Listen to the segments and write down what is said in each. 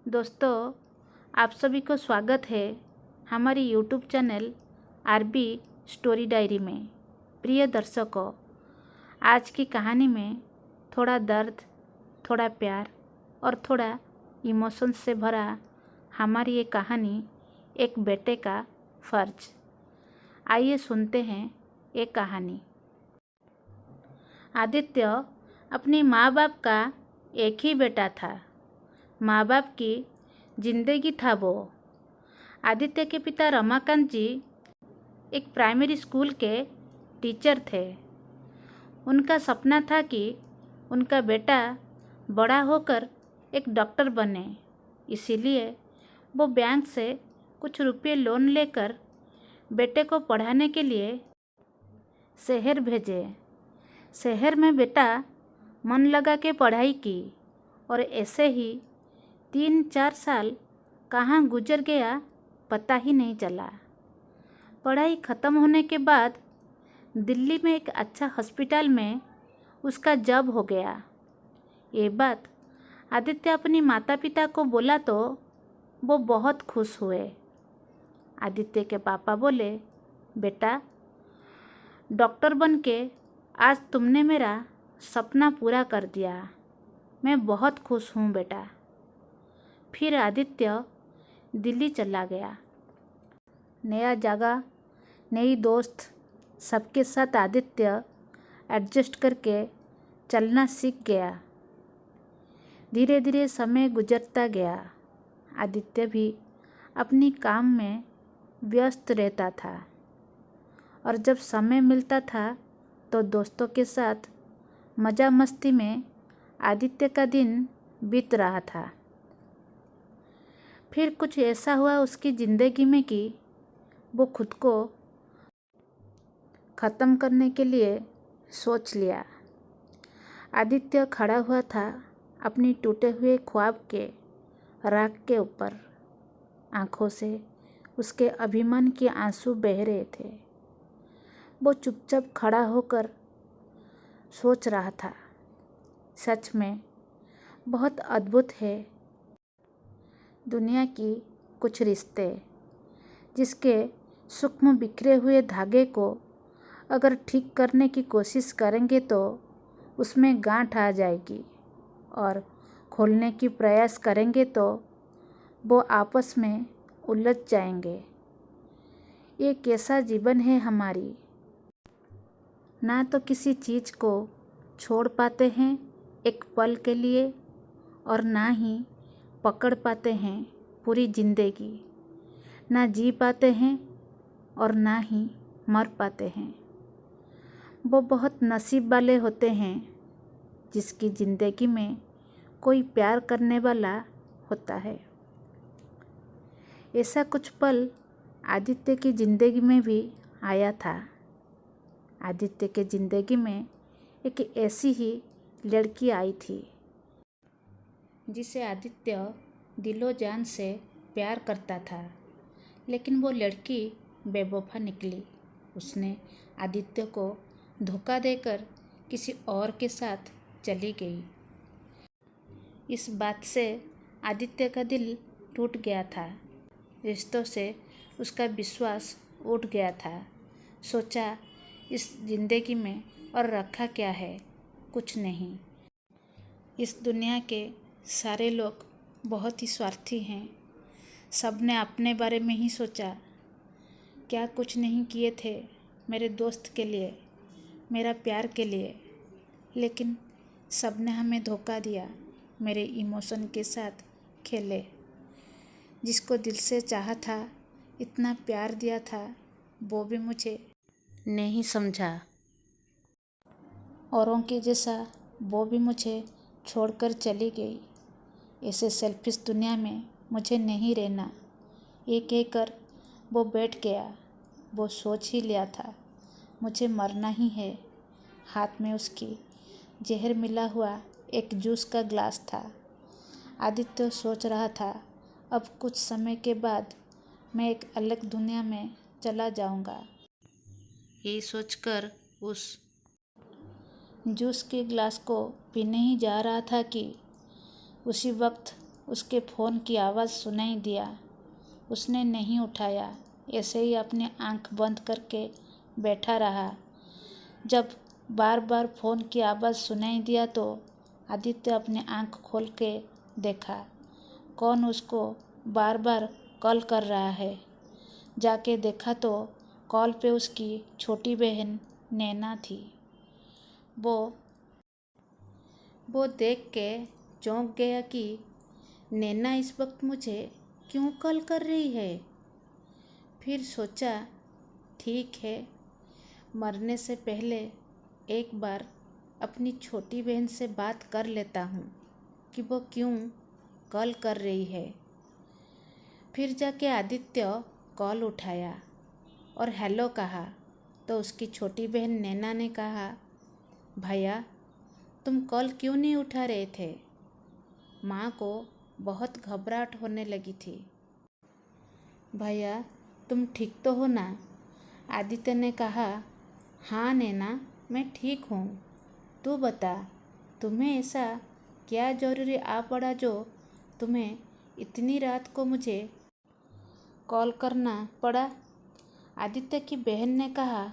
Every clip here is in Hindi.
दोस्तों, आप सभी को स्वागत है हमारी YouTube channel RB story diary में। प्रिय दर्शकों, आज की कहानी में थोड़ा दर्द, थोड़ा प्यार और थोड़ा इमोशंस से भरा हमारी ये कहानी एक बेटे का फ़र्ज। आइए सुनते हैं ये कहानी। आदित्य अपनी माँ बाप का एक ही बेटा था। माँ बाप की जिंदगी था वो। आदित्य के पिता रमाकांत जी एक प्राइमरी स्कूल के टीचर थे। उनका सपना था कि उनका बेटा बड़ा होकर एक डॉक्टर बने। इसीलिए वो बैंक से कुछ रुपये लोन लेकर बेटे को पढ़ाने के लिए शहर भेजे। शहर में बेटा मन लगा के पढ़ाई की और ऐसे ही 3-4 साल कहाँ गुजर गया पता ही नहीं चला। पढ़ाई ख़त्म होने के बाद दिल्ली में एक अच्छा हॉस्पिटल में उसका जॉब हो गया। ये बात आदित्य अपनी माता पिता को बोला तो वो बहुत खुश हुए। आदित्य के पापा बोले, बेटा, डॉक्टर बन के आज तुमने मेरा सपना पूरा कर दिया। मैं बहुत खुश हूँ बेटा। फिर आदित्य दिल्ली चला गया। नया जगह, नई दोस्त, सबके साथ आदित्य एडजस्ट करके चलना सीख गया। धीरे धीरे समय गुजरता गया। आदित्य भी अपनी काम में व्यस्त रहता था और जब समय मिलता था तो दोस्तों के साथ मज़ा मस्ती में आदित्य का दिन बीत रहा था। फिर कुछ ऐसा हुआ उसकी ज़िंदगी में कि वो खुद को ख़त्म करने के लिए सोच लिया। आदित्य खड़ा हुआ था अपनी टूटे हुए ख्वाब के राख के ऊपर। आँखों से उसके अभिमान के आंसू बह रहे थे। वो चुपचाप खड़ा होकर सोच रहा था, सच में बहुत अद्भुत है दुनिया की कुछ रिश्ते, जिसके सूक्ष्म बिखरे हुए धागे को अगर ठीक करने की कोशिश करेंगे तो उसमें गांठ आ जाएगी और खोलने की प्रयास करेंगे तो वो आपस में उलझ जाएंगे। ये कैसा जीवन है हमारी। ना तो किसी चीज़ को छोड़ पाते हैं एक पल के लिए और ना ही पकड़ पाते हैं पूरी ज़िंदगी। ना जी पाते हैं और ना ही मर पाते हैं। वो बहुत नसीब वाले होते हैं जिसकी ज़िंदगी में कोई प्यार करने वाला होता है। ऐसा कुछ पल आदित्य की ज़िंदगी में भी आया था। आदित्य के ज़िंदगी में एक ऐसी ही लड़की आई थी जिसे आदित्य दिलो जान से प्यार करता था, लेकिन वो लड़की बेवफा निकली। उसने आदित्य को धोखा देकर किसी और के साथ चली गई। इस बात से आदित्य का दिल टूट गया था। रिश्तों से उसका विश्वास उठ गया था। सोचा, इस ज़िंदगी में और रखा क्या है, कुछ नहीं। इस दुनिया के सारे लोग बहुत ही स्वार्थी हैं। सब ने अपने बारे में ही सोचा। क्या कुछ नहीं किए थे मेरे दोस्त के लिए, मेरा प्यार के लिए, लेकिन सब ने हमें धोखा दिया, मेरे इमोशन के साथ खेले। जिसको दिल से चाहा था, इतना प्यार दिया था, वो भी मुझे नहीं समझा। औरों के जैसा वो भी मुझे छोड़कर चली गई। ऐसे सेल्फिश दुनिया में मुझे नहीं रहना, ये कहकर वो बैठ गया। वो सोच ही लिया था मुझे मरना ही है। हाथ में उसकी जहर मिला हुआ एक जूस का ग्लास था। आदित्य सोच रहा था, अब कुछ समय के बाद मैं एक अलग दुनिया में चला जाऊंगा। यही सोचकर उस जूस के ग्लास को पीने ही जा रहा था कि उसी वक्त उसके फ़ोन की आवाज़ सुनाई दिया। उसने नहीं उठाया, ऐसे ही अपनी आंख बंद करके बैठा रहा। जब बार बार फ़ोन की आवाज़ सुनाई दिया तो आदित्य अपनी आंख खोल के देखा, कौन उसको बार बार कॉल कर रहा है। जाके देखा तो कॉल पे उसकी छोटी बहन नैना थी। वो देख के चौंक गया कि नैना इस वक्त मुझे क्यों कॉल कर रही है। फिर सोचा, ठीक है, मरने से पहले एक बार अपनी छोटी बहन से बात कर लेता हूँ कि वो क्यों कॉल कर रही है। फिर जाके आदित्य कॉल उठाया और हेलो कहा तो उसकी छोटी बहन नैना ने कहा, भैया तुम कॉल क्यों नहीं उठा रहे थे? माँ को बहुत घबराहट होने लगी थी। भैया तुम ठीक तो हो ना? आदित्य ने कहा, हाँ नैना, मैं ठीक हूँ। तू बता, तुम्हें ऐसा क्या ज़रूरी आ पड़ा जो तुम्हें इतनी रात को मुझे कॉल करना पड़ा? आदित्य की बहन ने कहा,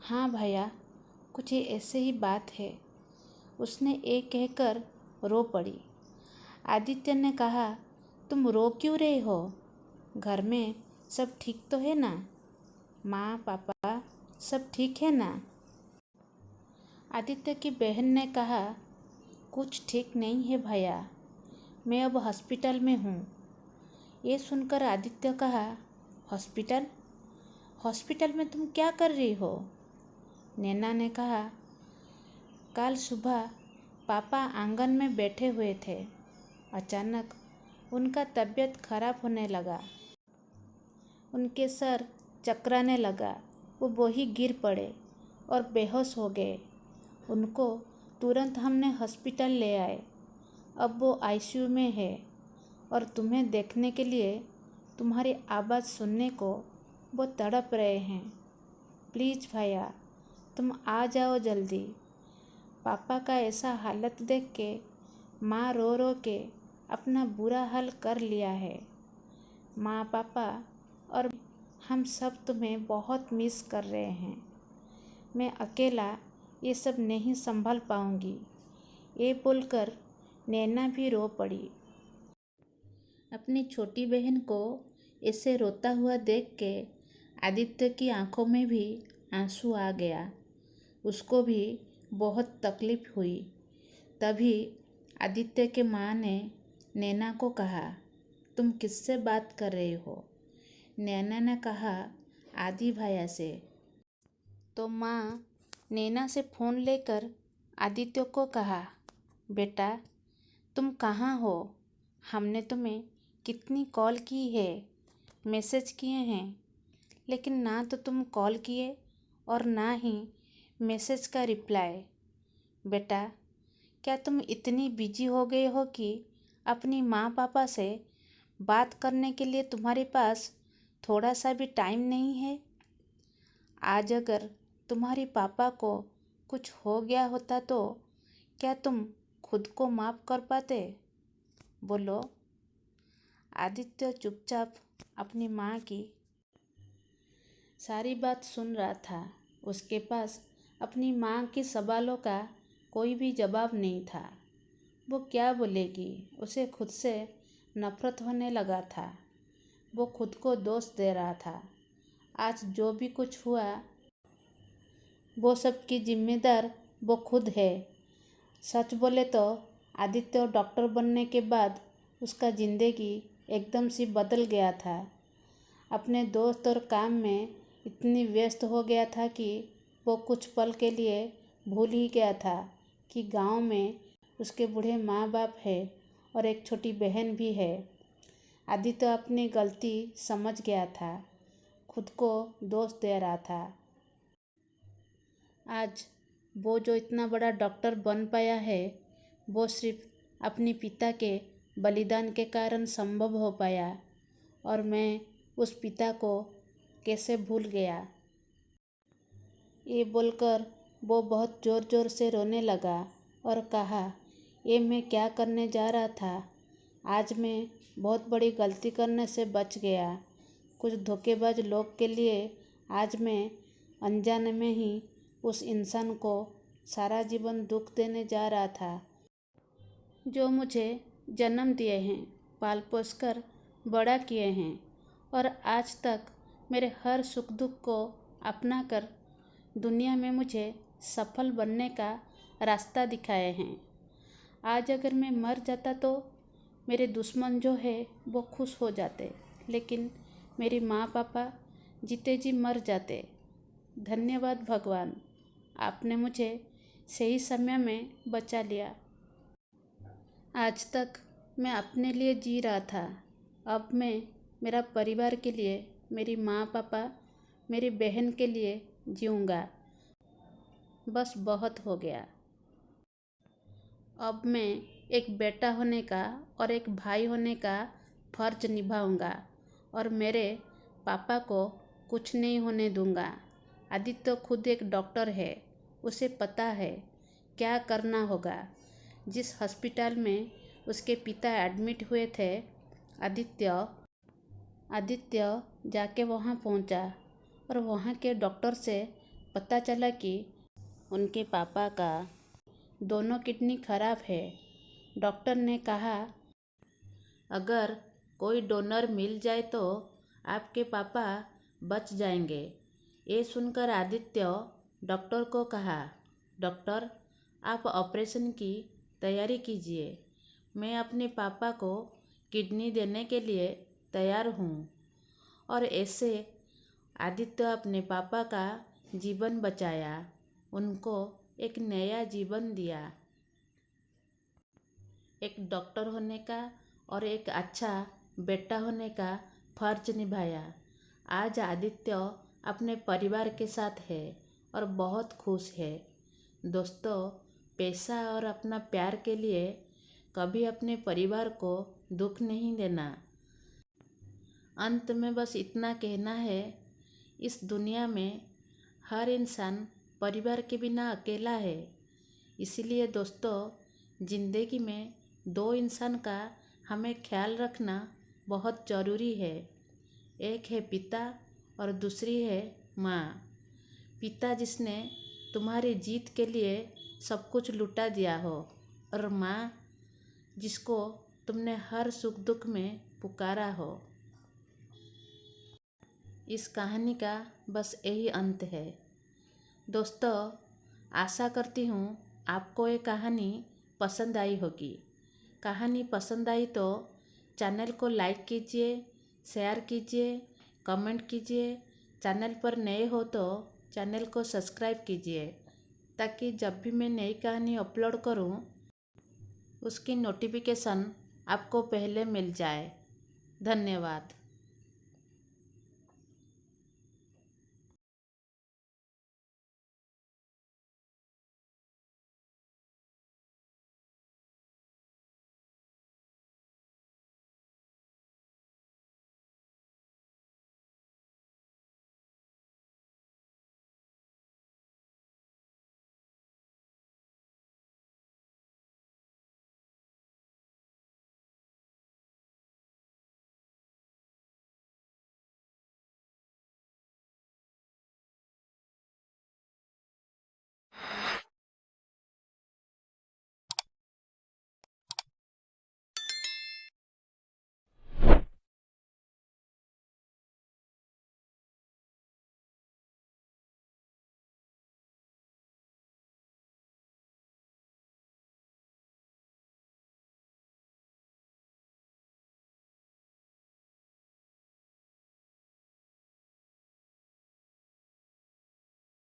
हाँ भैया, कुछ ऐसे ही बात है। उसने एक कहकर रो पड़ी। आदित्य ने कहा, तुम रो क्यों रहे हो? घर में सब ठीक तो है ना? माँ पापा सब ठीक है ना? आदित्य की बहन ने कहा, कुछ ठीक नहीं है भैया, मैं अब हॉस्पिटल में हूँ। ये सुनकर आदित्य कहा, हॉस्पिटल? हॉस्पिटल में तुम क्या कर रही हो? नैना ने कहा, कल सुबह पापा आंगन में बैठे हुए थे। अचानक उनका तबीयत खराब होने लगा। उनके सर चकराने लगा। वो वहीं गिर पड़े और बेहोश हो गए। उनको तुरंत हमने हॉस्पिटल ले आए। अब वो आईसीयू में है और तुम्हें देखने के लिए, तुम्हारी आवाज़ सुनने को वो तड़प रहे हैं। प्लीज़ भैया तुम आ जाओ जल्दी। पापा का ऐसा हालत देख के माँ रो रो के अपना बुरा हाल कर लिया है। माँ पापा और हम सब तुम्हें बहुत मिस कर रहे हैं। मैं अकेला ये सब नहीं संभाल पाऊँगी। ये बोलकर नैना भी रो पड़ी। अपनी छोटी बहन को ऐसे रोता हुआ देख के आदित्य की आंखों में भी आंसू आ गया। उसको भी बहुत तकलीफ हुई। तभी आदित्य के माँ ने नैना को कहा, तुम किससे बात कर रहे हो? नैना ने कहा, आदि भैया से। तो माँ नैना से फ़ोन लेकर आदित्य को कहा, बेटा तुम कहाँ हो? हमने तुम्हें कितनी कॉल की है, मैसेज किए हैं, लेकिन ना तो तुम कॉल किए और ना ही मैसेज का रिप्लाई। बेटा क्या तुम इतनी बिजी हो गए हो कि अपनी माँ पापा से बात करने के लिए तुम्हारे पास थोड़ा सा भी टाइम नहीं है? आज अगर तुम्हारे पापा को कुछ हो गया होता तो क्या तुम खुद को माफ़ कर पाते? बोलो। आदित्य चुपचाप अपनी माँ की सारी बात सुन रहा था। उसके पास अपनी माँ के सवालों का कोई भी जवाब नहीं था। वो क्या बोलेगी? उसे खुद से नफरत होने लगा था। वो खुद को दोष दे रहा था। आज जो भी कुछ हुआ वो सब की जिम्मेदार वो खुद है। सच बोले तो आदित्य डॉक्टर बनने के बाद उसका ज़िंदगी एकदम से बदल गया था। अपने दोस्त और काम में इतनी व्यस्त हो गया था कि वो कुछ पल के लिए भूल ही गया था कि गांव में उसके बूढ़े माँ बाप है और एक छोटी बहन भी है। आदित्य अपनी गलती समझ गया था, खुद को दोष दे रहा था। आज वो जो इतना बड़ा डॉक्टर बन पाया है वो सिर्फ अपने पिता के बलिदान के कारण संभव हो पाया, और मैं उस पिता को कैसे भूल गया। ये बोलकर वो बहुत ज़ोर ज़ोर से रोने लगा और कहा, ये मैं क्या करने जा रहा था? आज मैं बहुत बड़ी गलती करने से बच गया। कुछ धोखेबाज लोग के लिए आज मैं अनजाने में ही उस इंसान को सारा जीवन दुख देने जा रहा था, जो मुझे जन्म दिए हैं, पाल पोस कर बड़ा किए हैं और आज तक मेरे हर सुख दुख को अपना कर दुनिया में मुझे सफल बनने का रास्ता दिखाए हैं। आज अगर मैं मर जाता तो मेरे दुश्मन जो है वो खुश हो जाते, लेकिन मेरी माँ पापा जीते जी मर जाते। धन्यवाद भगवान, आपने मुझे सही समय में बचा लिया। आज तक मैं अपने लिए जी रहा था, अब मैं मेरा परिवार के लिए, मेरी माँ पापा, मेरी बहन के लिए जीऊँगा। बस बहुत हो गया। अब मैं एक बेटा होने का और एक भाई होने का फर्ज निभाऊंगा और मेरे पापा को कुछ नहीं होने दूंगा। आदित्य खुद एक डॉक्टर है, उसे पता है क्या करना होगा। जिस हॉस्पिटल में उसके पिता एडमिट हुए थे, आदित्य जाके वहाँ पहुँचा और वहाँ के डॉक्टर से पता चला कि उनके पापा का दोनों किडनी खराब है। डॉक्टर ने कहा अगर कोई डोनर मिल जाए तो आपके पापा बच जाएंगे। ये सुनकर आदित्य डॉक्टर को कहा, डॉक्टर आप ऑपरेशन की तैयारी कीजिए, मैं अपने पापा को किडनी देने के लिए तैयार हूँ। और ऐसे आदित्य अपने पापा का जीवन बचाया, उनको एक नया जीवन दिया। एक डॉक्टर होने का और एक अच्छा बेटा होने का फर्ज निभाया। आज आदित्य अपने परिवार के साथ है और बहुत खुश है। दोस्तों, पैसा और अपना प्यार के लिए कभी अपने परिवार को दुख नहीं देना। अंत में बस इतना कहना है, इस दुनिया में हर इंसान परिवार के बिना अकेला है। इसलिए दोस्तों, ज़िंदगी में दो इंसान का हमें ख्याल रखना बहुत ज़रूरी है। एक है पिता और दूसरी है माँ। पिता जिसने तुम्हारी जीत के लिए सब कुछ लुटा दिया हो, और माँ जिसको तुमने हर सुख दुख में पुकारा हो। इस कहानी का बस यही अंत है। दोस्तों, आशा करती हूँ आपको ये कहानी पसंद आई होगी। कहानी पसंद आई तो चैनल को लाइक कीजिए, शेयर कीजिए, कमेंट कीजिए। चैनल पर नए हो तो चैनल को सब्सक्राइब कीजिए, ताकि जब भी मैं नई कहानी अपलोड करूँ उसकी नोटिफिकेशन आपको पहले मिल जाए। धन्यवाद।